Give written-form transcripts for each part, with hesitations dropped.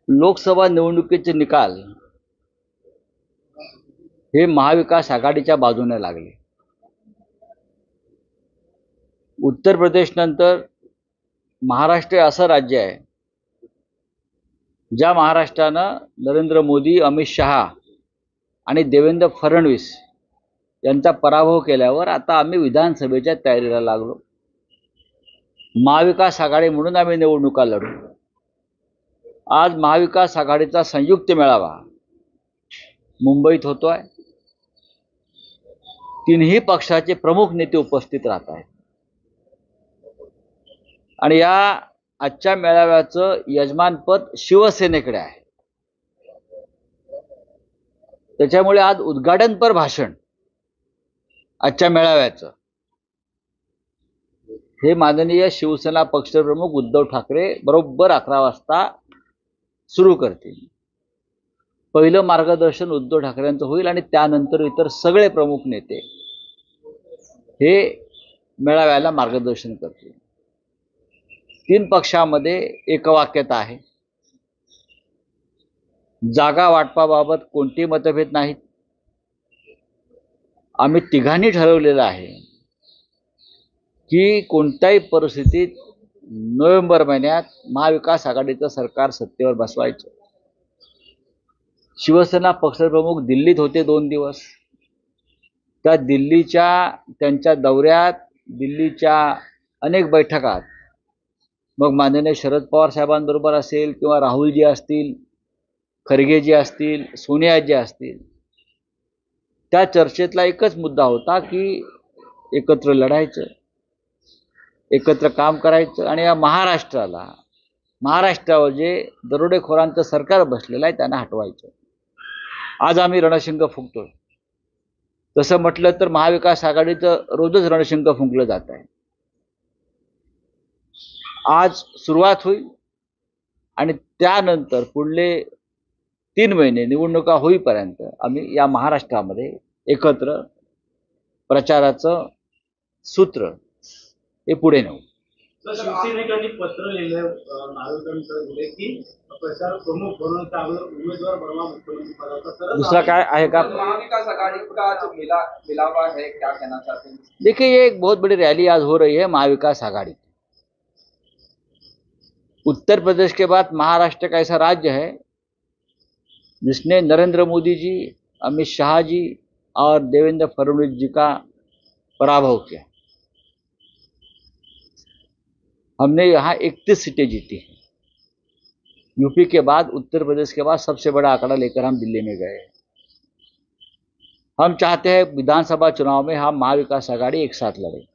लोकसभा निवडणुकीचे निकाल हे महाविकास आघाडीच्या बाजूने लागले। उत्तर प्रदेश नंतर महाराष्ट्र असं राज्य आहे ज्या महाराष्ट्रानं नरेंद्र मोदी, अमित शहा आणि देवेंद्र फडणवीस यांचा पराभव केल्यावर आता आम्ही विधानसभेच्या तयारीला लागलो। महाविकास आघाडी म्हणून आम्ही निवडणुका लढू। आज महाविकास आघाडीचा संयुक्त मेळावा मुंबईत होतोय। तीनही पक्षाचे प्रमुख नेते उपस्थित राहत आहेत आणि या आजच्या मेळाव्याचं यजमानपद शिवसेनेकडे आहे। त्याच्यामुळे आज उद्घाटनपर भाषण आजच्या मेळाव्याचं हे माननीय शिवसेना पक्षप्रमुख उद्धव ठाकरे बरोबर 11 वाजता सुरू करतील। पहिलं मार्गदर्शन उद्धव ठाकरेंचं होईल आणि त्यानंतर इतर सगळे प्रमुख नेते हे मेळाव्याला मार्गदर्शन करतील। तीन पक्षामध्ये एकवाक्यता आहे। जागा वाटपाबाबत कोणतेही मतभेद नाहीत। आम्ही तिघांनी ठरवलेलं आहे की कोणत्याही परिस्थितीत नोव्हेंबर महिन्यात महाविकास आघाडीचं सरकार सत्तेवर बसवायचं। शिवसेना पक्षप्रमुख दिल्लीत होते 2 दिवस। त्या दिल्लीच्या त्यांच्या दौऱ्यात, दिल्लीच्या अनेक बैठकात मग माननीय शरद पवार साहेबांबरोबर असेल किंवा राहुलजी असतील, खरगेजी असतील, सोनियाजी असतील, त्या चर्चेतला एकच मुद्दा होता की एकत्र लढायचं, एकत्र काम करायचं आणि या महाराष्ट्रावर जे दरोडेखोरांचं सरकार बसलेलं आहे त्यांना हटवायचं। आज आम्ही रणशिंग फुंकतोय। तसं म्हटलं तर महाविकास आघाडीचं रोजच रणशिंग फुंकलं जात आहे। आज सुरुवात होईल आणि त्यानंतर पुढले 3 महिने निवडणुका होईपर्यंत आम्ही या महाराष्ट्रामध्ये एकत्र प्रचाराचं सूत्र हे पुढे नेऊ। शिवसैनिकांनी पत्र लिहिलंय नागरिकांकडे की प्रचार प्रमुख बनवून त्यावर उमेदवार बनवा मुख्यमंत्री पदाचा। दूसरा काय आहे का? महाविकास आघाड़ी का जो मिलावा है, क्या कहना चाहते हैं? देखिए, ये एक बहुत बड़ी रैली आज हो रही है महाविकास आघाड़ी। उत्तर प्रदेश के बाद महाराष्ट्र का ऐसा राज्य है जिसने नरेंद्र मोदी जी, अमित शाह जी और देवेंद्र फडणवीस जी का पराभव किया। हमने यहाँ 31 सीटें जीती हैं। यूपी के बाद, उत्तर प्रदेश के बाद सबसे बड़ा आंकड़ा लेकर हम दिल्ली में गए। हम चाहते हैं विधानसभा चुनाव में हम महाविकास आघाड़ी एक साथ लड़े।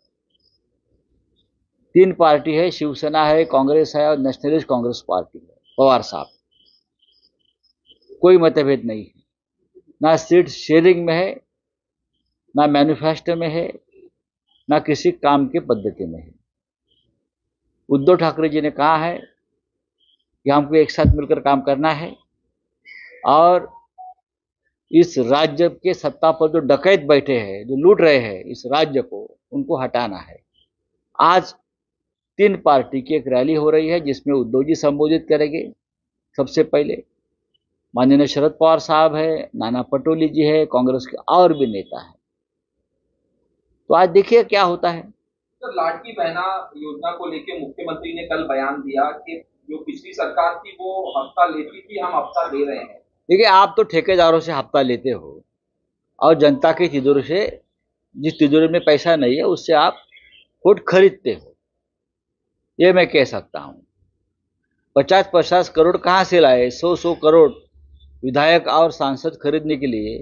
3 पार्टी है, शिवसेना है, कांग्रेस है और नेशनलिस्ट कांग्रेस पार्टी है, पवार साहब। कोई मतभेद नहीं है, ना सीट शेयरिंग में है, ना मैनिफेस्टो में है, ना किसी काम की पद्धति में है। उद्धव ठाकरे जी ने कहा है कि हमको एक साथ मिलकर काम करना है और इस राज्य के सत्ता पर जो डकैत बैठे हैं, जो लूट रहे हैं इस राज्य को, उनको हटाना है। आज 3 पार्टी की एक रैली हो रही है जिसमें उद्धव जी संबोधित करेंगे। सबसे पहले माननीय शरद पवार साहब है, नाना पटोले जी है, कांग्रेस के और भी नेता है। तो आज देखिए क्या होता है। सर, लाडली बहना योजना को लेकर मुख्यमंत्री ने कल बयान दिया कि जो पिछली सरकार थी वो हफ्ता लेती थी, हम हफ्ता दे रहे हैं। देखिए, आप तो ठेकेदारों से हफ्ता लेते हो और जनता की तिजोरी से, जिस तिजोरी में पैसा नहीं है उससे आप वोट खरीदते हो। ये मैं कह सकता हूँ। 50-50 करोड़ कहाँ से लाए? 100-100 करोड़ विधायक और सांसद खरीदने के लिए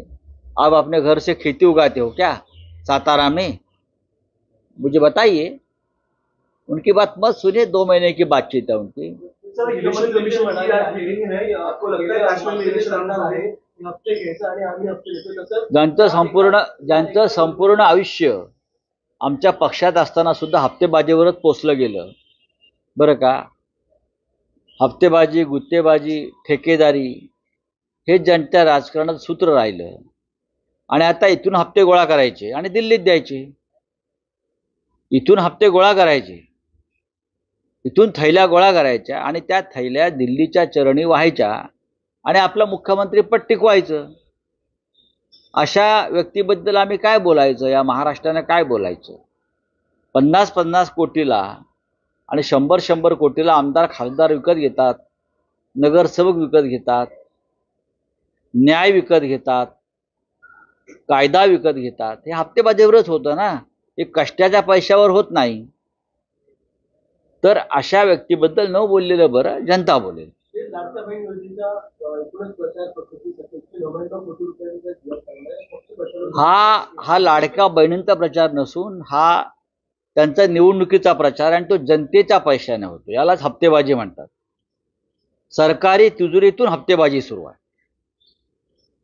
आप अपने घर से खेती उगाते हो क्या सातारा में? मुझे बताइए। उनकी बात मत सुनिए, 2 महीने की बातचीत है उनकी। ज्यांचं संपूर्ण आयुष्य आमच्या पक्षात असताना सुद्धा हप्तेबाजीवरच पोचलं गेलं बरं का। हप्तेबाजी, गुत्तेबाजी, ठेकेदारी हे ज्यांच्या राजकारणात सूत्र राहिलं आणि आता इथून हप्ते गोळा करायचे आणि दिल्लीत द्यायचे। इथून हप्ते गोळा करायचे, इथून थैल्या गोळा करायच्या आणि त्या थैल्या दिल्लीच्या चरणी व्हायच्या आणि आपलं मुख्यमंत्री पद टिकवायचं. अशा व्यक्तीबद्दल आम्ही काय बोलायचं? या महाराष्ट्राने काय बोलायचं? 50-50 कोटीला आणि 100-100 कोटीला आमदार खासदार विकत घेतात, नगरसेवक विकत घेतात, न्याय विकत घेतात, कायदा विकत घेतात. हे हप्तेबाजीवरच होतं ना, हे कष्टाच्या पैशावर होत नाही. तर अशा व्यक्तीबद्दल न बोललेलं बरं, जनता बोलेल. हा लाडक्या बहिणींचा प्रचार नसून हा त्यांचा निवडणुकीचा प्रचार आणि तो जनतेच्या पैशाने होतो. यालाच हप्तेबाजी म्हणतात. सरकारी तिजोरीतून हप्तेबाजी सुरू आहे.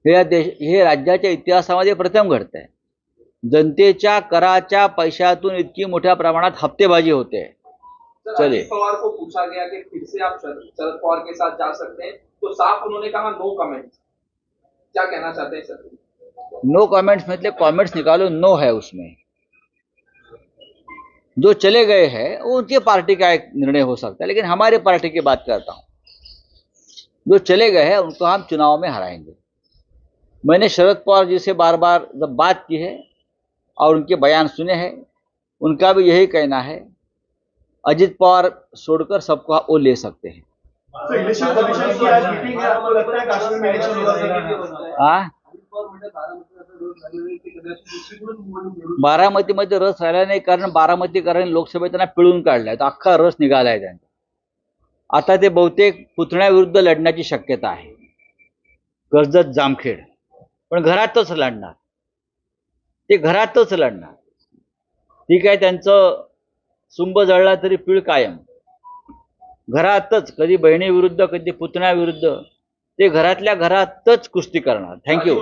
हे राज्याच्या इतिहासामध्ये प्रथम घडतंय. जनतेच्या कराच्या पैशातून इतकी मोठ्या प्रमाणात हप्तेबाजी होते. चलिए, पवार को पूछा गया कि फिर से आप शरद पवार के साथ जा सकते हैं, तो साफ उन्होंने कहा नो कमेंट्स. क्या कहना चाहते हैं सर? नो कमेंट्स मतलब कमेंट्स निकालो, नो है उसमें. जो चले गए हैं वो उनकी पार्टी का एक निर्णय हो सकता है, लेकिन हमारी पार्टी की बात करता हूं. जो चले गए हैं उनको हम चुनाव में हराएंगे. मैंने शरद पवार जी से बार बार जब बात की है और उनके बयान सुने हैं, उनका भी यही कहना है अजित पवार छोड़कर सबको वो ले सकते हैं. बारामतीमध्ये रस राहिला नाही, कारण बारामतीकरांनी लोकसभेत त्यांना पिळून काढलाय. अख्खा रस निघालाय त्यांचा. आता ते बहुतेक पुतण्याविरुद्ध लढण्याची शक्यता आहे. कर्जत जामखेड, पण घरातच लढणार. ते घरातच लढणार. ठीक आहे, त्यांचं सुंब जळला तरी पीळ कायम. घरातच, कधी बहिणीविरुद्ध कधी पुतण्याविरुद्ध, ते घरातल्या घरातच कुस्ती करणार. थँक्यू.